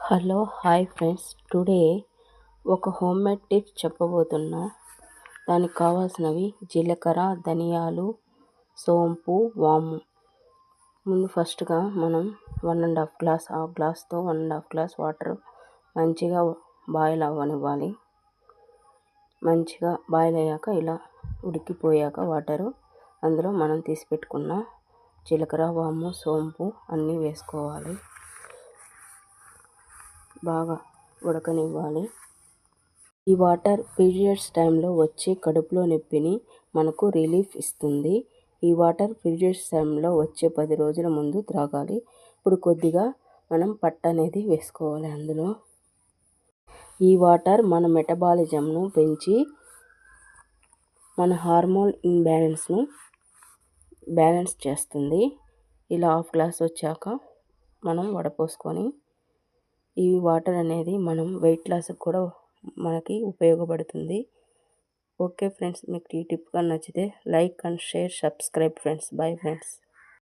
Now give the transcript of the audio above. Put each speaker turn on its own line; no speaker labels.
Hello hi friends, today ఒక homemade tips చెప్పబోతున్నా. దానికి కావాల్సినవి జీలకర్ర, ధనియాలు, సోంపు, వాము. ముందు ఫస్ట్గా మనం 1.5 గ్లాస్, ఆ గ్లాస్తో 1.5 గ్లాస్ వాటర్ మంచిగా బాయిల్ అవ్వనివ్వాలి. మంచిగా బాయిల్ అయ్యాక ఇలా ఉడికిపోయాక వాటరు అందులో మనం తీసి పెట్టుకున్న జీలకర్ర, వాము, సోంపు అన్నీ వేసుకోవాలి. బాగా ఉడకనివ్వాలి. ఈ వాటర్ పీరియడ్స్ టైంలో వచ్చే కడుపులో నొప్పిని మనకు రిలీఫ్ ఇస్తుంది. ఈ వాటర్ పీరియడ్స్ టైంలో వచ్చే 10 రోజుల ముందు త్రాగాలి. ఇప్పుడు కొద్దిగా మనం పట్టు అనేది వేసుకోవాలి అందులో. ఈ వాటర్ మన మెటబాలిజంను పెంచి మన హార్మోన్ ఇంబ్యాలెన్స్ను బ్యాలెన్స్ చేస్తుంది. ఇలా 1/2 గ్లాస్ వచ్చాక మనం వడపోసుకొని, ఈ వాటర్ అనేది మనం వెయిట్ లాస్కి కూడా మనకి ఉపయోగపడుతుంది. ఓకే ఫ్రెండ్స్, మీకు ఈ టిప్ కానీ నచ్చితే like and share, subscribe friends. Bye friends.